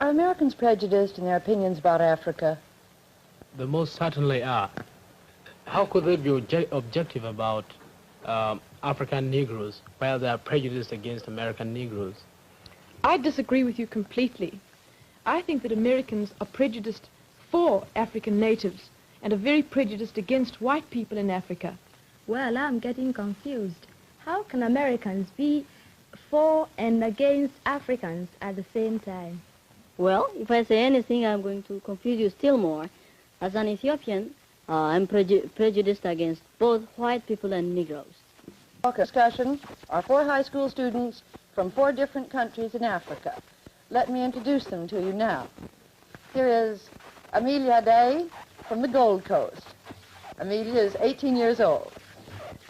Are Americans prejudiced in their opinions about Africa? They most certainly are. How could they be objective about African Negroes while they are prejudiced against American Negroes? I disagree with you completely. I think that Americans are prejudiced for African natives and are very prejudiced against white people in Africa. Well, I'm getting confused. How can Americans be for and against Africans at the same time? Well, if I say anything, I'm going to confuse you still more. As an Ethiopian, I'm prejudiced against both white people and Negroes. Discussion are 4 high school students from 4 different countries in Africa. Let me introduce them to you now. Here is Amelia Day from the Gold Coast. Amelia is 18 years old.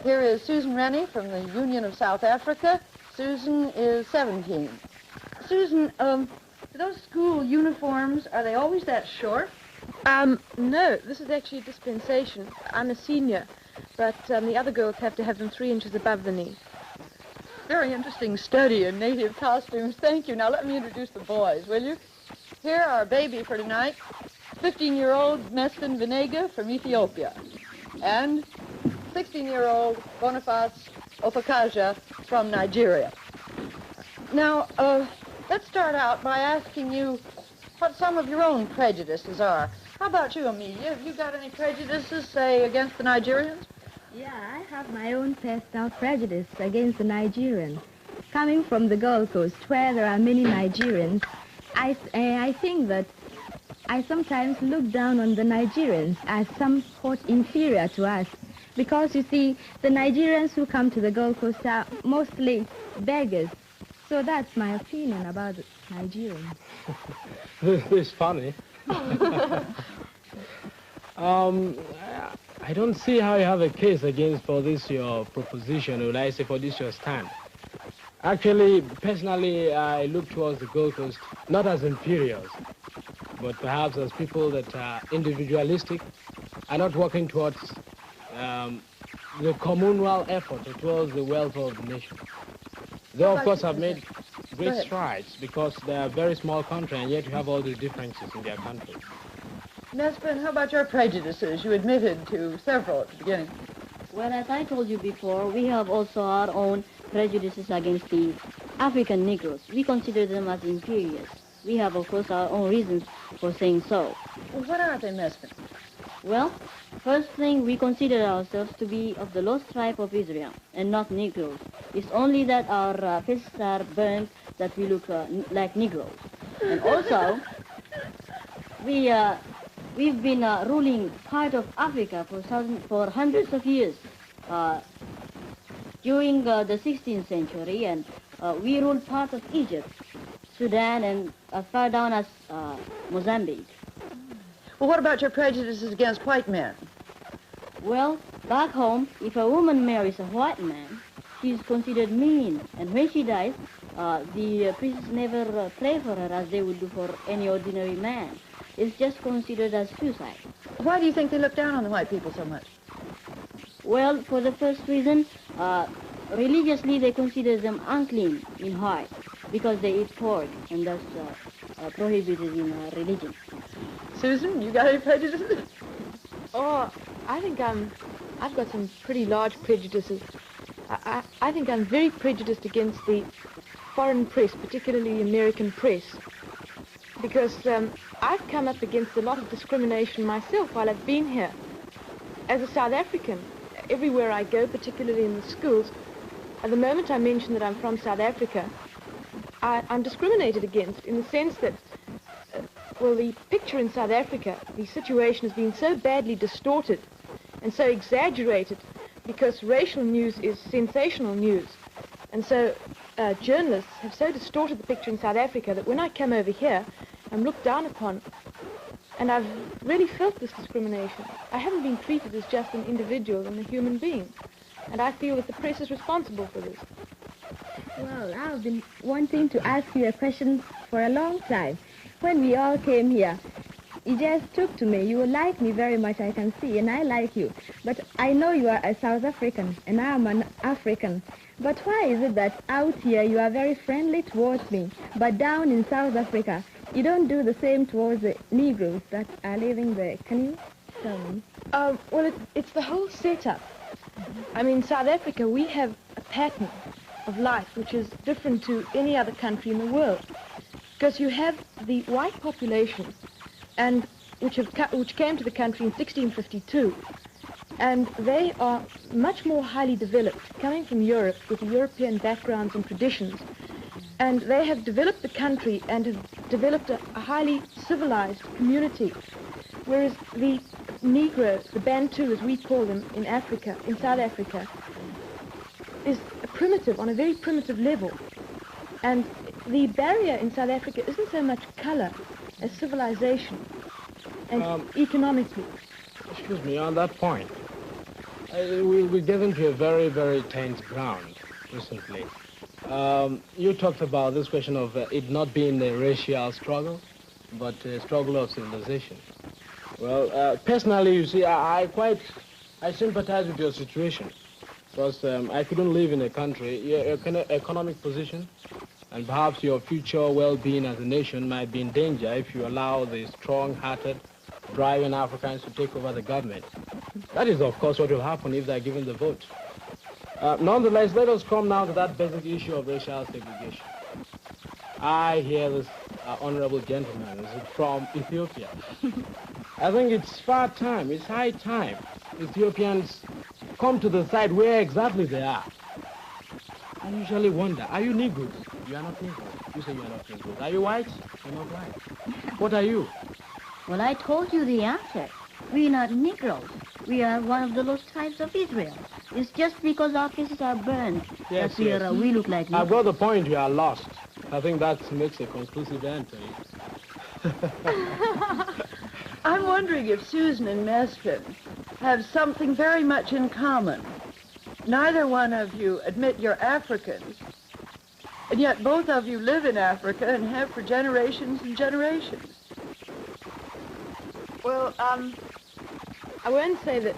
Here is Susan Rennie from the Union of South Africa. Susan is 17. Susan, those school uniforms, are they always that short? No, this is actually a dispensation. I'm a senior, but the other girls have to have them 3 inches above the knee. Very interesting study in native costumes. Thank you. Now let me introduce the boys, will you? Here our baby for tonight, 15-year-old Mesfin Venega from Ethiopia, and 16-year-old Boniface Offokaja from Nigeria. Now, let's start out by asking you what some of your own prejudices are. How about you, Amelia? Have you got any prejudices, say, against the Nigerians? Yeah, I have my own personal prejudice against the Nigerians. Coming from the Gold Coast, where there are many Nigerians, I think that I sometimes look down on the Nigerians as somewhat inferior to us. Because, you see, the Nigerians who come to the Gold Coast are mostly beggars. So that's my opinion about the Nigerians. This is funny. I don't see how you have a case against for this your proposition, or I say for this your stand. Actually, personally, I look towards the Gold Coast not as inferiors, but perhaps as people that are individualistic, are not working towards the communal effort towards the welfare of the nation. They, of course, have made great strides because they are a very small country, and yet you have all these differences in their country. Nesbin, how about your prejudices? You admitted to several at the beginning. Well, as I told you before, we have also our own prejudices against the African Negroes. We consider them as inferiors. We have, of course, our own reasons for saying so. Well, what are they, Nesbin? Well, first thing, we consider ourselves to be of the lost tribe of Israel and not Negroes. It's only that our faces are burned that we look like Negroes. And also, we've been ruling part of Africa for hundreds of years during the 16th century, and we ruled part of Egypt, Sudan, and as far down as Mozambique. Well, what about your prejudices against white men? Well, back home, if a woman marries a white man, she's considered mean, and when she dies, the priests never pray for her as they would do for any ordinary man. It's just considered as suicide. Why do you think they look down on the white people so much? Well, for the first reason, religiously they consider them unclean in heart because they eat pork, and that's prohibited in religion. Susan, you got any prejudices? Oh, I think I've got some pretty large prejudices. I think I'm very prejudiced against the foreign press, particularly the American press, because I've come up against a lot of discrimination myself while I've been here. As a South African, everywhere I go, particularly in the schools, at the moment I mention that I'm from South Africa, I'm discriminated against in the sense that, well, the picture in South Africa, the situation has been so badly distorted and so exaggerated because racial news is sensational news. And so journalists have so distorted the picture in South Africa that when I come over here, I'm looked down upon. And I've really felt this discrimination. I haven't been treated as just an individual and a human being. And I feel that the press is responsible for this. Well, I've been wanting to ask you a question for a long time. When we all came here, you just took to me. You like me very much, I can see, and I like you. But I know you are a South African, and I am an African. But why is it that out here you are very friendly towards me, but down in South Africa you don't do the same towards the Negroes that are living there. Can you tell me? Well, it's the whole setup. I mean, South Africa, we have a pattern of life which is different to any other country in the world. Because you have the white populations, and which came to the country in 1652, and they are much more highly developed, coming from Europe with European backgrounds and traditions. And they have developed the country and have developed a highly civilized community. Whereas the Negro, the Bantu as we call them in Africa, in South Africa, is primitive, on a very primitive level. And the barrier in South Africa isn't so much color as civilization and economically. Excuse me, on that point, we get into a very, very tense ground recently. You talked about this question of it not being a racial struggle, but a struggle of civilization. Well, personally, you see, I sympathize with your situation, because I couldn't live in a country, your economic position, and perhaps your future well-being as a nation might be in danger if you allow the strong-hearted, driving Africans to take over the government. That is, of course, what will happen if they're given the vote. Nonetheless, let us come now to that basic issue of racial segregation. I hear this honorable gentleman is from Ethiopia. I think it's high time Ethiopians come to the side where exactly they are. I usually wonder, are you Negroes? You are not Negroes. You say you are not Negroes. Are you white? You're not white. What are you? Well, I told you the answer. We are not Negroes. We are one of the lost tribes of Israel. It's just because our faces are burned that we look like Negroes. I've got the point, you are lost. I think that makes a conclusive answer. I'm wondering if Susan and Mesfin have something very much in common. Neither one of you admit you're Africans, and yet both of you live in Africa and have for generations and generations. Well, I won't say that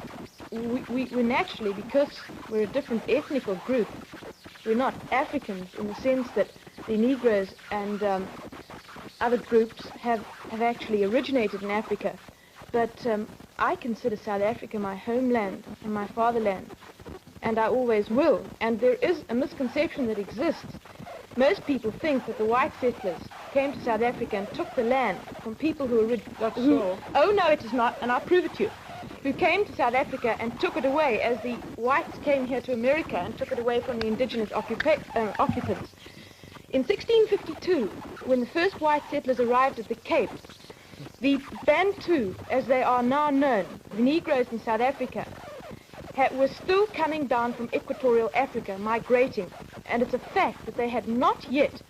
we naturally, because we're a different ethnical group, we're not Africans in the sense that the Negroes and other groups have actually originated in Africa. But I consider South Africa my homeland and my fatherland, and I always will. And there is a misconception that exists. Most people think that the white settlers came to South Africa and took the land from people who so. Oh, no, it is not, and I'll prove it to you. Who came to South Africa and took it away, as the whites came here to America and took it away from the indigenous occupants. In 1652, when the first white settlers arrived at the Cape, the Bantu, as they are now known, the Negroes in South Africa, were still coming down from equatorial Africa, migrating. And it's a fact that they had not yet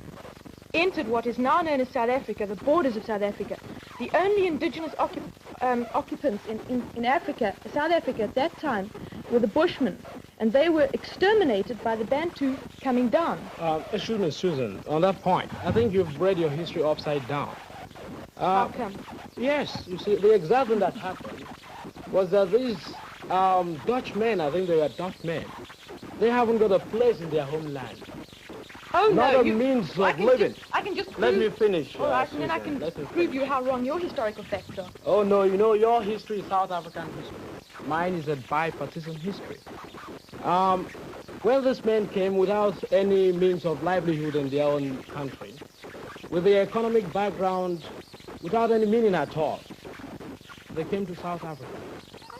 entered what is now known as South Africa, the borders of South Africa. The only indigenous occupants in Africa, South Africa at that time, were the Bushmen, and they were exterminated by the Bantu coming down. Excuse me, Susan, on that point, I think you've read your history upside down. How come? Yes, you see, the exact thing that happened was that these Dutchmen, I think they were Dutchmen, they haven't got a place in their homeland. Oh, Not no, a means of living. I can just prove... Let me finish. All right, and then I can prove you how wrong your historical facts are. Oh, no, you know, your history is South African history. Mine is a bipartisan history. Well, this man came without any means of livelihood in their own country, with the economic background without any meaning at all. They came to South Africa.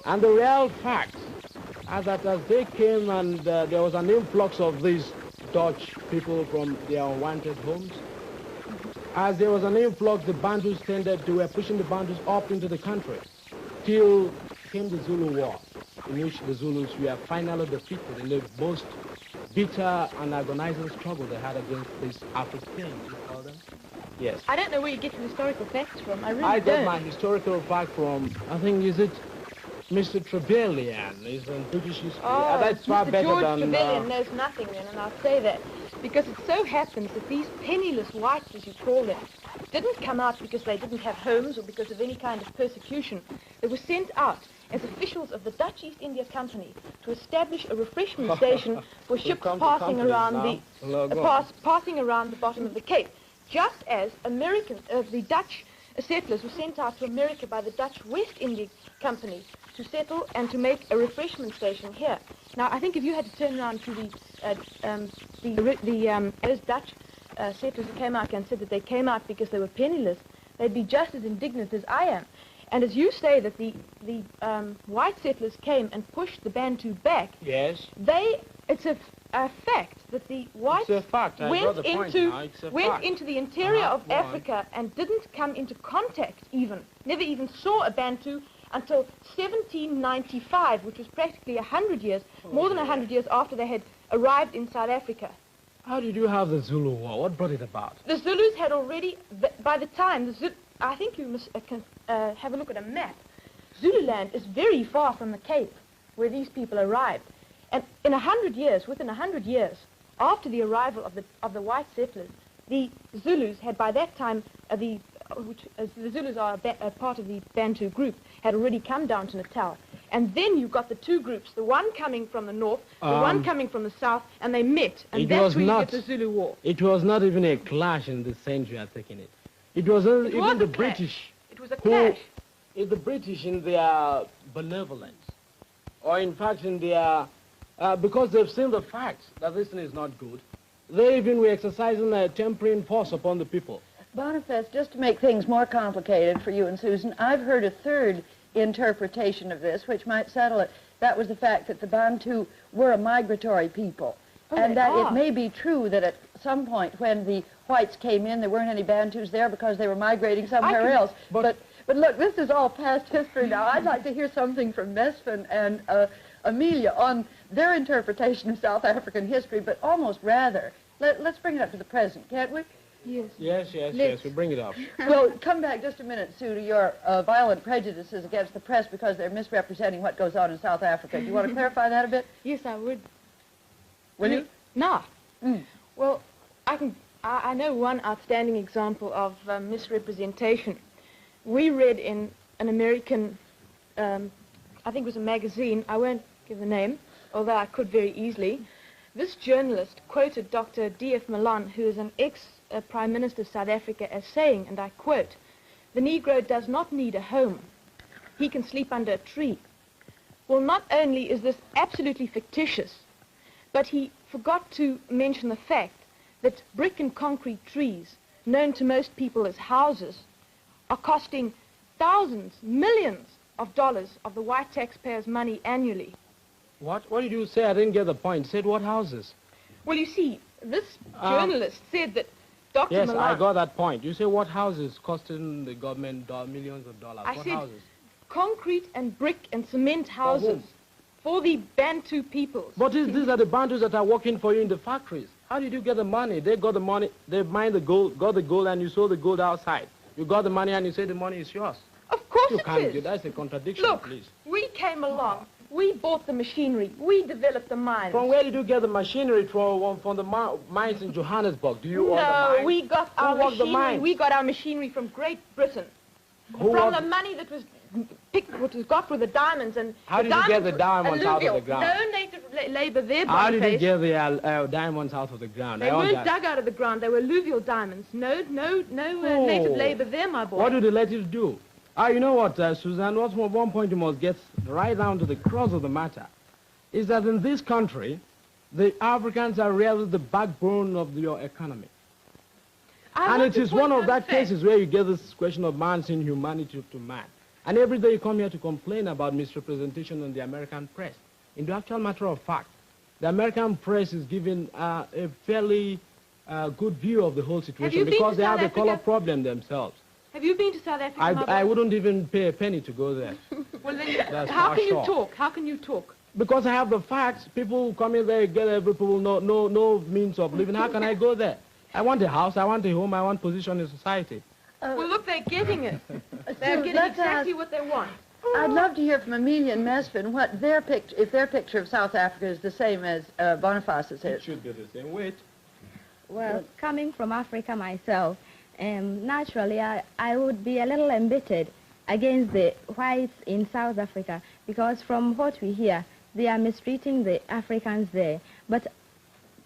And the real fact is that as they came and there was an influx of these Dutch people from their unwanted homes, as there was an influx, the Bantus they were pushing the Bantus up into the country, till came the Zulu War, in which the Zulus were finally defeated in the most bitter and agonizing struggle they had against these Africans, you call them? Yes. I don't know where you get your historical facts from. I really I don't. got my historical fact from, I think, is it Mr. Trevelyan? He's in British history. Oh, that's far Mr. better George than... Trevelyan knows nothing then, and I'll say that. Because it so happens that these penniless whites, as you call them, didn't come out because they didn't have homes or because of any kind of persecution. They were sent out as officials of the Dutch East India Company to establish a refreshment station for ships passing around passing around the bottom of the Cape. just as the Dutch settlers were sent out to America by the Dutch West India Company to settle and to make a refreshment station here. Now, I think if you had to turn around to those Dutch settlers who came out and said that they came out because they were penniless, they'd be just as indignant as I am. And as you say that the white settlers came and pushed the Bantu back, Yes. It's a fact that the whites went into the interior of Africa and didn't come into contact never even saw a Bantu until 1795, which was practically 100 years, more than 100 years after they had arrived in South Africa. How did you have the Zulu War? What brought it about? The Zulus had already, by the time, I think you must have a look at a map. Zululand is very far from the Cape, where these people arrived. And in 100 years, within 100 years, after the arrival of the white settlers, the Zulus had by that time, the Zulus are a part of the Bantu group, had already come down to Natal. And then you got the two groups, the one coming from the north, the one coming from the south, and they met. And that's where you get the Zulu War. It was not even a clash in the sense you are taking it. It was even the British. It was a clash. The British in their benevolence, or in fact in their, because they've seen the facts that this thing is not good, they even were exercising a tempering force upon the people. Boniface, just to make things more complicated for you and Susan, I've heard a third interpretation of this, which might settle it. That was the fact that the Bantu were a migratory people. And that it may be true that at some point when the whites came in, there weren't any Bantus there because they were migrating somewhere else. But look, this is all past history now. I'd like to hear something from Mesfin and Amelia on their interpretation of South African history, but almost rather. Let's bring it up to the present, can't we? Yes. Yes, we bring it up. Well, come back just a minute, Sue, to your violent prejudices against the press because they're misrepresenting what goes on in South Africa. Do you want to clarify that a bit? Yes, I would. Will you? No. Well, I know one outstanding example of misrepresentation. We read in an American, I think it was a magazine, I won't give the name, although I could very easily. This journalist quoted Dr. D.F. Malan, who is an ex-Prime Minister of South Africa, as saying, and I quote, "The Negro does not need a home. He can sleep under a tree." Well, not only is this absolutely fictitious, but he forgot to mention the fact that brick and concrete trees, known to most people as houses, are costing thousands, millions of dollars of the white taxpayers' money annually. What did you say? I didn't get the point. Said what houses? Well, you see, this journalist said that Dr. Yes, Malan... I got that point. You say what houses costing the government millions of dollars? I what said houses? Concrete and brick and cement houses for the Bantu peoples. But these are the Bantus that are working for you in the factories. How did you get the money? They got the money, they mined the gold, got the gold, and you sold the gold outside. You got the money and you say the money is yours. Of course you it can't is. do that's a contradiction, Look, please. we came along. We bought the machinery. We developed the mines. From where did you get the machinery from the mines in Johannesburg? Do you own the mines? No, we got our machinery. We got our machinery from Great Britain. From the money that was got with the diamonds and how did you get the diamonds out of the ground? No native labor there. How did you get the diamonds out of the ground? They weren't dug out of the ground. They were alluvial diamonds. No native labor there, my boy. What do the natives do? You know what, Suzanne, one point you must get right down to the crux of the matter, is that in this country, the Africans are really the backbone of your economy. And it is one of that cases where you get this question of man's inhumanity to man. And every day you come here to complain about misrepresentation in the American press. In the actual matter of fact, the American press is giving a fairly good view of the whole situation because they have a color problem themselves. Have you been to South Africa? I wouldn't even pay a penny to go there. Well, then, how can you talk? How can you talk? Because I have the facts. People come in there, get every people, no means of living. How can I go there? I want a house, I want a home, I want position in society. Well, look, they're getting it. They're getting exactly what they want. I'd love to hear from Amelia and Mesfin what if their picture of South Africa is the same as Boniface's. It should be the same. Wait. Well, coming from Africa myself, naturally, I would be a little embittered against the whites in South Africa because from what we hear, they are mistreating the Africans there. But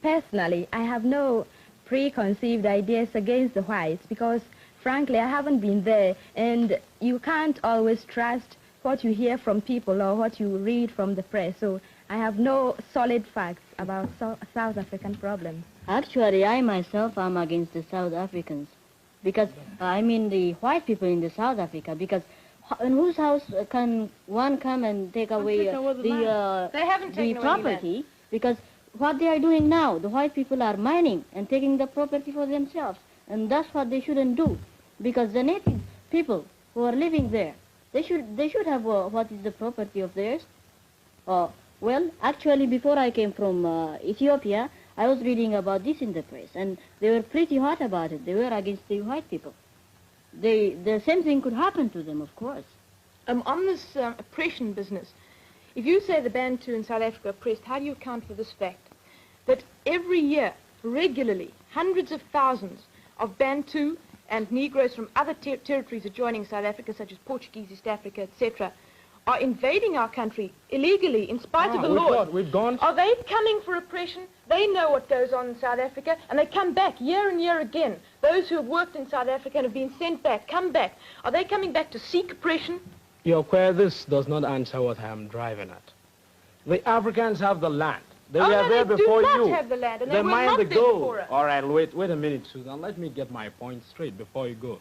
personally, I have no preconceived ideas against the whites because, frankly, I haven't been there, and you can't always trust what you hear from people or what you read from the press. So I have no solid facts about South African problems. Actually, I myself am against the South Africans because, I mean the white people in the South Africa, because in whose house can one come and take away the property? Because what they are doing now, the white people are mining and taking the property for themselves, and that's what they shouldn't do, because the native people who are living there, they should have what is the property of theirs. Well, actually, before I came from Ethiopia, I was reading about this in the press, and they were pretty hot about it. They were against the white people. The same thing could happen to them, of course. On this oppression business, if you say the Bantu in South Africa are oppressed, how do you account for this fact? That every year, regularly, hundreds of thousands of Bantu and Negroes from other territories adjoining South Africa, such as Portuguese, East Africa, etc., are invading our country illegally in spite of the law. We've gone. Are they coming for oppression? They know what goes on in South Africa, and they come back year and year again. Those who have worked in South Africa and have been sent back, come back. Are they coming back to seek oppression? This does not answer what I am driving at. The Africans have the land. They were no, there before you. They do not have the land, and they were mine not the there gold. before us. All right, wait a minute, Susan. Let me get my point straight before you go.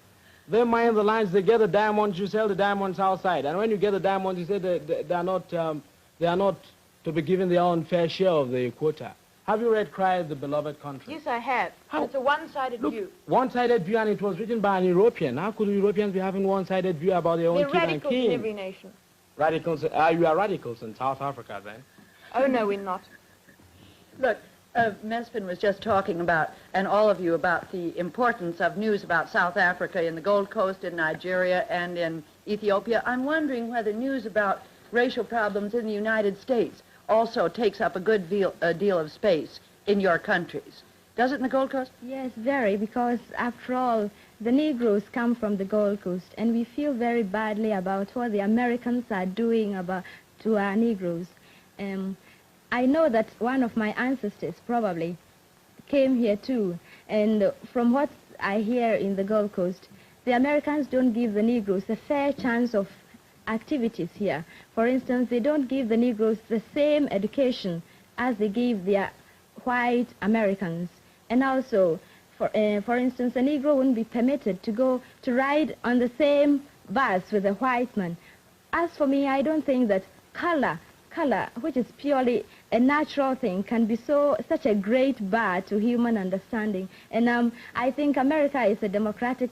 They mine the lands, they get the diamonds, you sell the diamonds outside. And when you get the diamonds, you say they are not to be given their own fair share of the quota. Have you read Cry of the Beloved Country? Yes, I have. How? It's a one-sided view. One-sided view, and it was written by an European. How could Europeans be having one-sided view about their own They're king and radicals king? in every nation. Radicals? You are radicals in South Africa, then? Oh, no, we're not. Look, Mesfin was just talking about, and all of you, about the importance of news about South Africa in the Gold Coast, in Nigeria, and in Ethiopia. I'm wondering whether news about racial problems in the United States also takes up a good deal of space in your countries. Does it in the Gold Coast? Yes, very, because after all, the Negroes come from the Gold Coast, and we feel very badly about what the Americans are doing to our Negroes. I know that one of my ancestors probably came here too, and from what I hear in the Gold Coast, the Americans don't give the Negroes a fair chance of activities here. For instance, they don't give the Negroes the same education as they give the white Americans. And also, for instance, a Negro wouldn't be permitted to ride on the same bus with a white man. As for me, I don't think that color, which is purely a natural thing, can be such a great bar to human understanding. And I think America is a democratic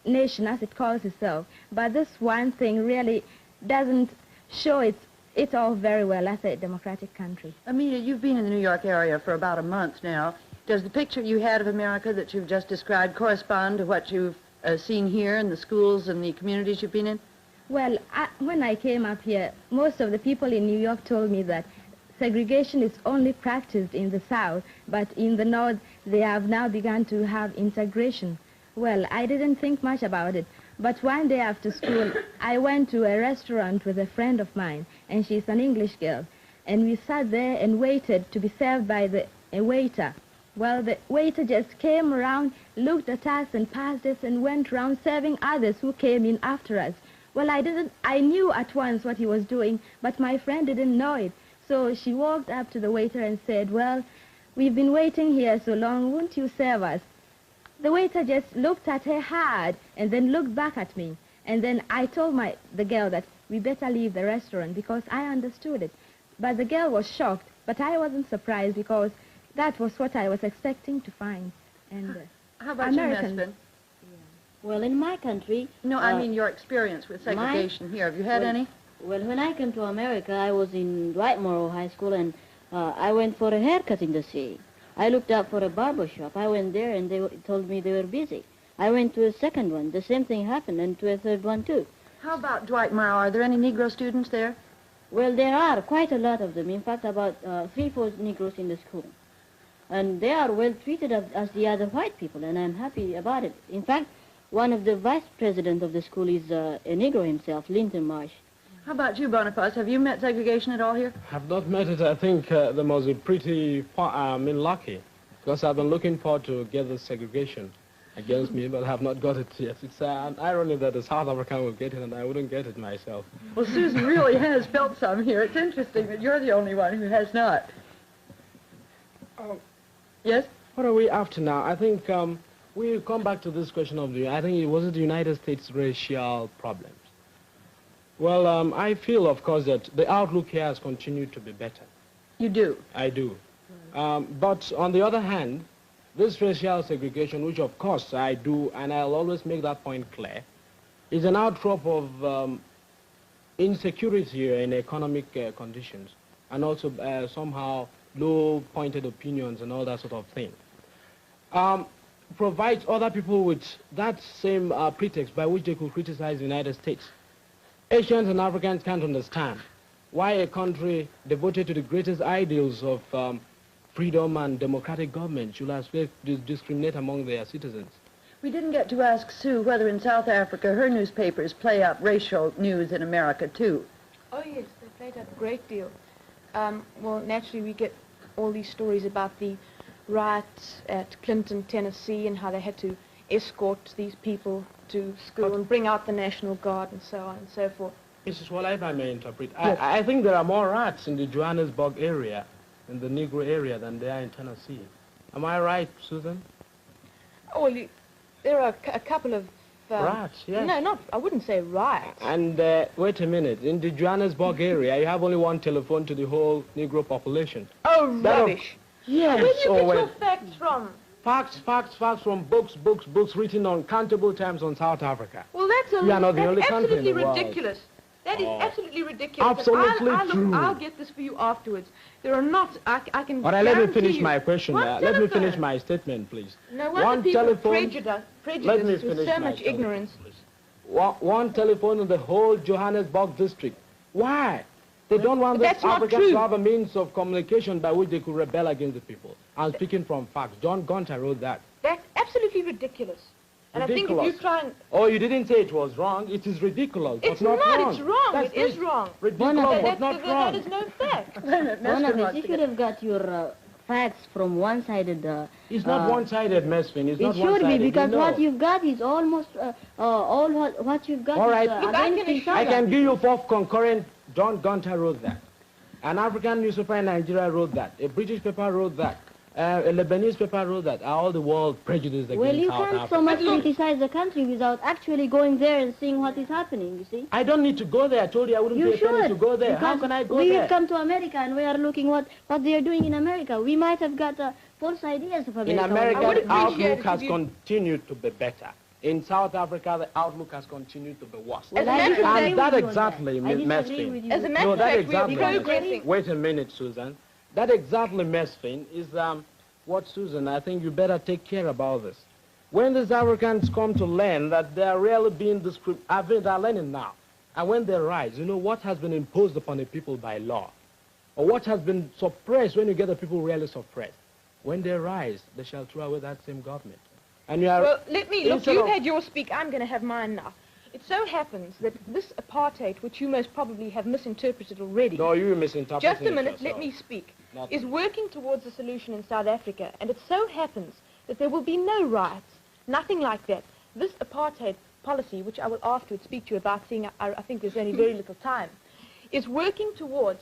nation, as it calls itself. But this one thing really doesn't show it all very well as a democratic country. Amelia, you've been in the New York area for about a month now. Does the picture you had of America that you've just described correspond to what you've seen here in the schools and the communities you've been in? Well, when I came up here, most of the people in New York told me that segregation is only practiced in the South, but in the North, they have now begun to have integration. Well, I didn't think much about it, but one day after school, I went to a restaurant with a friend of mine, and she's an English girl, and we sat there and waited to be served by a waiter. Well, the waiter just came around, looked at us and passed us and went around serving others who came in after us. Well, I knew at once what he was doing, but my friend didn't know it. So she walked up to the waiter and said, "Well, we've been waiting here so long, won't you serve us?" The waiter just looked at her hard and then looked back at me. And then I told the girl that we better leave the restaurant because I understood it. But the girl was shocked, but I wasn't surprised because that was what I was expecting to find. And how about Americans, you, Mesfin? Well, in my country... No, I mean your experience with segregation here. Have you had any? Well, when I came to America, I was in Dwightmore High School, and I went for a haircut in the city. I looked up for a barber shop. I went there, and they told me they were busy. I went to a second one. The same thing happened, and to a third one, too. How about Dwightmore? Are there any Negro students there? Well, there are quite a lot of them. In fact, about 3-4 Negroes in the school. And they are well treated as the other white people, and I'm happy about it. In fact, one of the vice presidents of the school is a Negro himself, Linton Marsh. How about you, Boniface? Have you met segregation at all here? I've not met it. I think they must be pretty lucky. Because I've been looking forward to get the segregation against me, but I have not got it yet. It's an irony that the South African will get it and I wouldn't get it myself. Well, Susan really has felt some here. It's interesting that you're the only one who has not. Yes? What are we after now? I think we'll come back to this question of I think it was the United States racial problems. Well, I feel, of course, that the outlook here has continued to be better. You do? I do. But on the other hand, this racial segregation, which of course I do, and I'll always make that point clear, is an outcrop of insecurity in economic conditions, and also somehow low-pointed opinions and all that sort of thing. Provides other people with that same pretext by which they could criticize the United States. Asians and Africans can't understand why a country devoted to the greatest ideals of freedom and democratic government should expect to discriminate among their citizens. We didn't get to ask Sue whether in South Africa her newspapers play up racial news in America, too. Oh, yes, they played up a great deal. Well, naturally, we get all these stories about the riots at Clinton, Tennessee, and how they had to escort these people to school and bring out the National Guard and so on and so forth. Mrs. Waller, if I may interpret, Yes. I think there are more rats in the Johannesburg area, in the Negro area, than there are in Tennessee. Am I right, Susan? Oh, well, there are a couple of... Rats, yes. No, I wouldn't say riots. And wait a minute, in the Johannesburg area, you have only one telephone to the whole Negro population. Oh, rubbish. Yes. Where do you get well, your facts from? Facts from books written on countable times on South Africa. Well, that's We are not the only country in absolutely the world. ridiculous. That is absolutely ridiculous. Absolutely And true. I'll get this for you afterwards. There are not, I can All right, let me guarantee finish you. my question. One Let me telephone. finish my statement, please. No One wonder people telephone- are Let me prejudiced finish with so my much telephone, ignorance. please. One telephone in the whole Johannesburg district. Why? They don't want the That's not Africans true. to have a means of communication by which they could rebel against the people. I'm speaking from facts. John Gunter wrote that. That's absolutely ridiculous. And I think if you Ridiculous. try and... Oh, you didn't say it was wrong. It is ridiculous, It's but not wrong. it's wrong. That's It is wrong. ridiculous, but not wrong. That is no fact. Wait a minute, Mesfin Boniface, wants if to you get... have got your facts from one-sided... It's not one-sided, Mesfin. It's it not should one-sided. be, because you know. what you've got is almost all what you've got All right. is Look, I against can each I other. can give you 4 concurrent. John Gunter wrote that. An African newspaper in Nigeria wrote that. A British paper wrote that. A Lebanese paper wrote that. Are all the world prejudiced against Well, you South can't Africa? so much criticize the country without actually going there and seeing what is happening, you see. I don't need to go there. I told you I wouldn't You pay a penny should. to go there. How because can I go we there? have come to America and we are looking what they are doing in America. We might have got false ideas of America. In I America, would the appreciate outlook it has if you- continued to be better. In South Africa, the outlook has continued to be worse. As a I matter of disagree fact- And that with you on exactly, that. I Ms. disagree Mesfin. with you. As a matter No, of that fact, we are exactly. progressing. Wait a minute, Susan. That exactly, Mesfin, is what, Susan, I think you better take care about this. When these Africans come to learn that they are really being discriminated, they are learning now. And when they rise, you know what has been imposed upon the people by law? Or what has been suppressed when you get the people really suppressed? When they rise, they shall throw away that same government. And you are... Well, let me, look, instead you've of- had your speak, I'm going to have mine now. It so happens that this apartheid, which you most probably have misinterpreted already, No, you misinterpreted just a it minute, yourself. let me speak, Not is me. working towards a solution in South Africa, and it so happens that there will be no riots, nothing like that. This apartheid policy, which I will afterwards speak to you about, seeing I think there's only very little time, is working towards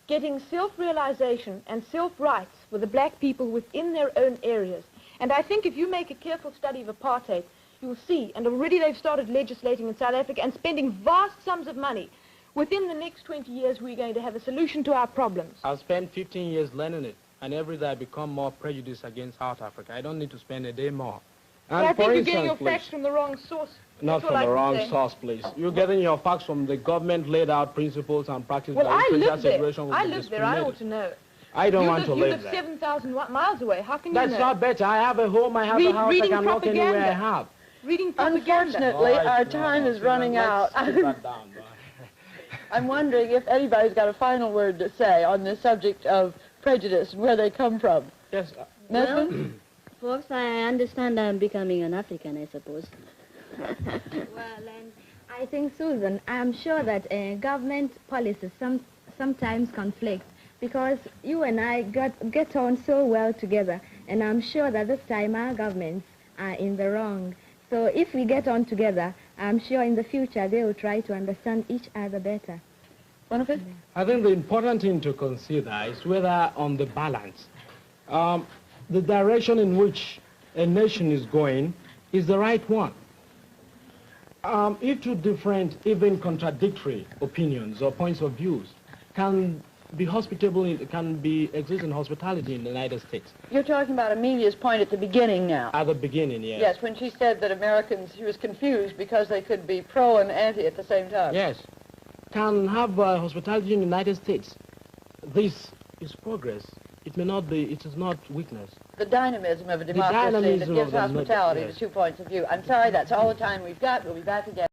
getting self-realization and self-rights for the black people within their own areas. And I think if you make a careful study of apartheid, you'll see, and already they've started legislating in South Africa and spending vast sums of money. Within the next 20 years, we're going to have a solution to our problems. I've spent 15 years learning it, and every day I become more prejudiced against South Africa. I don't need to spend a day more. But And I think for you're getting your instance, facts from the wrong source. not That's all from I the can wrong say. source, please. You're getting your facts from the government laid out principles and practices Well, by which I racial live there. segregation will I be live there. I ought discriminated. to know. I don't want to You live live there. 7,000 miles away. How can That's you know? not better. I have a home, I have a house, I reading can walk anywhere I propaganda. have. Reading propaganda. Unfortunately, our time is running out. Let's keep that down. I'm wondering if anybody's got a final word to say on the subject of prejudice and where they come from. Yes, Mesfin? Folks, I understand I'm becoming an African, I suppose. Well, and I think, Susan, I'm sure that government policies sometimes conflict because you and I get on so well together. And I'm sure that this time our governments are in the wrong. So if we get on together, I'm sure in the future they will try to understand each other better. Boniface? I think the important thing to consider is whether on the balance, the direction in which a nation is going is the right one. If two different, even contradictory opinions or points of views can be hospitable, exist in hospitality in the United States. You're talking about Amelia's point at the beginning now. At the beginning, yes. Yes, when she said that Americans, she was confused because they could be pro and anti at the same time. Yes. Can have hospitality in the United States. This is progress. It may not be, it is not weakness. The dynamism of a democracy that dynamism gives of a hospitality yes. to 2 points of view. I'm sorry, that's all the time we've got. We'll be back again.